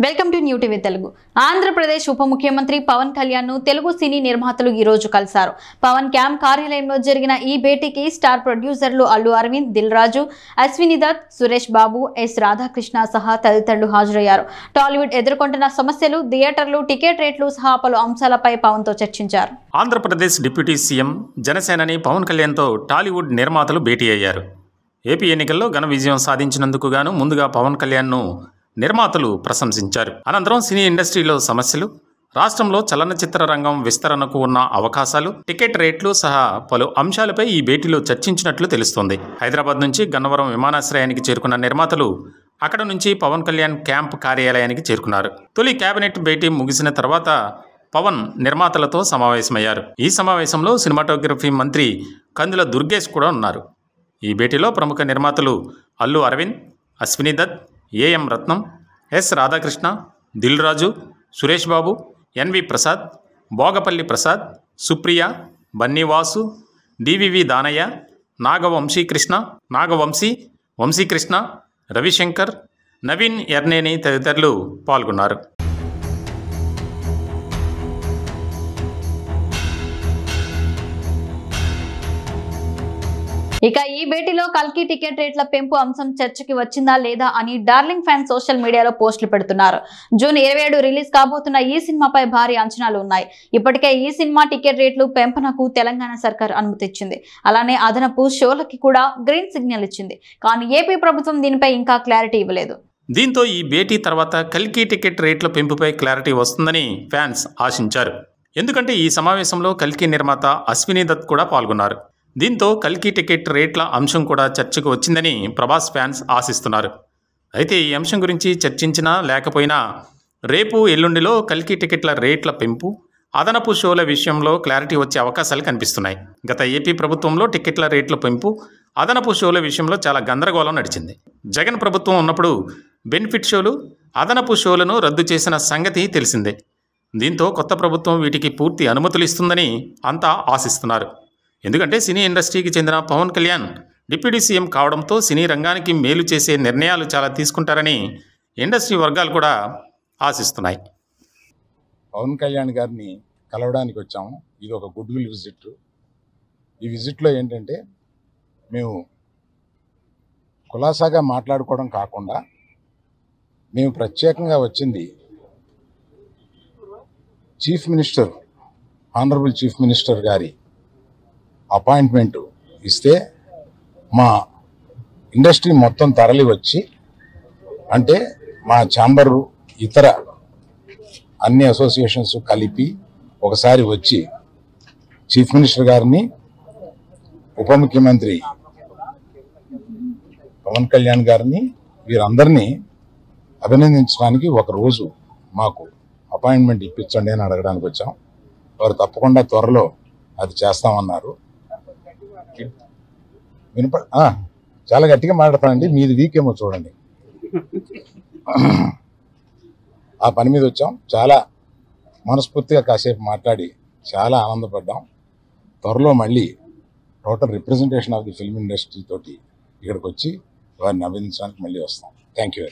Welcome to new TV Telugu. Andhra Pradesh ఉప ముఖ్యమంత్రి పవన్ కళ్యాణ్ ను తెలుగు సినీ నిర్మాతలు ఈ రోజు కలిశారు. పవన్ క్యాంప్ కార్యాలయంలో జరిగిన ఈ భేటీకి స్టార్ ప్రొడ్యూసర్లు అల్లు అరవింద్, దిల్ రాజు, అశ్విని దత్, సురేష్ బాబు, ఎస్ రాధాకృష్ణ సహా తదితరులు హాజరయ్యారు. టాలీవుడ్ ఎదుర్కొంటున్న సమస్యలు, థియేటర్లు, టికెట్ రేట్లు సహా పలు అంశాలపై పవన్ తో చర్చించారు. ఆంధ్రప్రదేశ్ డిప్యూటీ సీఎం జనసేనాని పవన్ కళ్యాణ్ తో టాలీవుడ్ నిర్మాతలు భేటీ అయ్యారు. ఏపీ ఎన్నికల్లో ఘన విజయం సాధించినందుకు గాను ముందుగా పవన్ కళ్యాణ్ను నిర్మాతలు ప్రశంసించారు. అనంతరం సినీ ఇండస్ట్రీలో సమస్యలు, రాష్ట్రంలో చలనచిత్ర రంగం విస్తరణకు ఉన్న అవకాశాలు, టికెట్ రేట్లు సహా పలు అంశాలపై ఈ భేటీలో చర్చించినట్లు తెలుస్తోంది. హైదరాబాద్ నుంచి గన్నవరం విమానాశ్రయానికి చేరుకున్న నిర్మాతలు అక్కడ నుంచి పవన్ కళ్యాణ్ క్యాంప్ కార్యాలయానికి చేరుకున్నారు. తొలి కేబినెట్ భేటీ ముగిసిన తర్వాత పవన్ నిర్మాతలతో సమావేశమయ్యారు. ఈ సమావేశంలో సినిమాటోగ్రఫీ మంత్రి కందుల దుర్గేష్ కూడా ఉన్నారు. ఈ భేటీలో ప్రముఖ నిర్మాతలు అల్లు అరవింద్, అశ్విని దత్, ఏఎం రత్నం, ఎస్ రాధాకృష్ణ, దిల్ రాజు, సురేష్ బాబు, ఎన్వి ప్రసాద్, భోగపల్లి ప్రసాద్, సుప్రియ, బన్నీవాసు, డివివి దానయ్య, వంశీకృష్ణ, రవిశంకర్, నవీన్ ఎర్నేని తదితరులు పాల్గొన్నారు. ఇక ఈ భేటీలో కల్కి టికెట్ రేట్ల పెంపు అంశం చర్చకి వచ్చిందా లేదా అని డార్లింగ్ ఫ్యాన్స్ సోషల్ మీడియాలో పోస్టులు పెడుతున్నారు. జూన్ 27 రిలీజ్ కాబోతున్న ఈ సినిమాపై భారీ అంచనాలు ఉన్నాయి. ఇప్పటికే ఈ సినిమా టికెట్ రేట్లు పెంపునకు తెలంగాణ సర్కార్ అనుమతి ఇచ్చింది. అలానే అదనపు షోలకి కూడా గ్రీన్ సిగ్నల్ ఇచ్చింది. కానీ ఏపీ ప్రభుత్వం దీనిపై ఇంకా క్లారిటీ ఇవ్వలేదు. దీంతో ఈ భేటీ తర్వాత కల్కి టికెట్ రేట్ల పెంపుపై క్లారిటీ వస్తుందని ఫ్యాన్స్ ఆశించారు. ఎందుకంటే ఈ సమావేశంలో కల్కి నిర్మాత అశ్విని దత్ కూడా పాల్గొన్నారు. దీంతో కల్కి టికెట్ రేట్ల అంశం కూడా చర్చకు వచ్చిందని ప్రభాస్ ఫ్యాన్స్ ఆశిస్తున్నారు. అయితే ఈ అంశం గురించి చర్చించినా లేకపోయినా రేపు ఎల్లుండిలో కల్కి టికెట్ల రేట్ల పెంపు, అదనపు షోల విషయంలో క్లారిటీ వచ్చే అవకాశాలు కనిపిస్తున్నాయి. గత ఏపీ ప్రభుత్వంలో టికెట్ల రేట్ల పెంపు, అదనపు షోల విషయంలో చాలా గందరగోళం నడిచింది. జగన్ ప్రభుత్వం ఉన్నప్పుడు బెనిఫిట్ షోలు, అదనపు షోలను రద్దు చేసిన సంగతి తెలిసిందే. దీంతో కొత్త ప్రభుత్వం వీటికి పూర్తి అనుమతులు ఇస్తుందని అంతా ఆశిస్తున్నారు. ఎందుకంటే సినీ ఇండస్ట్రీకి చెందిన పవన్ కళ్యాణ్ డిప్యూటీ సీఎం కావడంతో సినీ రంగానికి మేలు చేసే నిర్ణయాలు చాలా తీసుకుంటారని ఇండస్ట్రీ వర్గాలు కూడా ఆశిస్తున్నాయి. పవన్ కళ్యాణ్ గారిని కలవడానికి వచ్చాము. ఇది ఒక గుడ్ విల్ విజిట్. ఈ విజిట్లో ఏంటంటే మేము కులాసాగా మాట్లాడుకోవడం కాకుండా మేము ప్రత్యేకంగా వచ్చింది ఆనరబుల్ చీఫ్ మినిస్టర్ గారి అపాయింట్మెంట్ ఇస్తే మా ఇండస్ట్రీ మొత్తం తరలి వచ్చి, అంటే మా ఛాంబరు ఇతర అన్ని అసోసియేషన్స్ కలిపి ఒకసారి వచ్చి చీఫ్ మినిస్టర్ గారిని, ఉప ముఖ్యమంత్రి పవన్ కళ్యాణ్ గారిని, వీరందరినీ అభినందించడానికి ఒకరోజు మాకు అపాయింట్మెంట్ ఇప్పించండి అని అడగడానికి వచ్చాం. వారు తప్పకుండా త్వరలో అది చేస్తామన్నారు. చాలా గట్టిగా మాట్లాడతానండి, మీది వీక్ ఏమో చూడండి. ఆ పని మీద వచ్చాం. చాలా మనస్ఫూర్తిగా కాసేపు మాట్లాడి చాలా ఆనందపడ్డాం. త్వరలో మళ్ళీ total representation of the film industry తోటి ఇక్కడికి వచ్చి వారిని అభినందించడానికి మళ్ళీ వస్తాం. Thank you.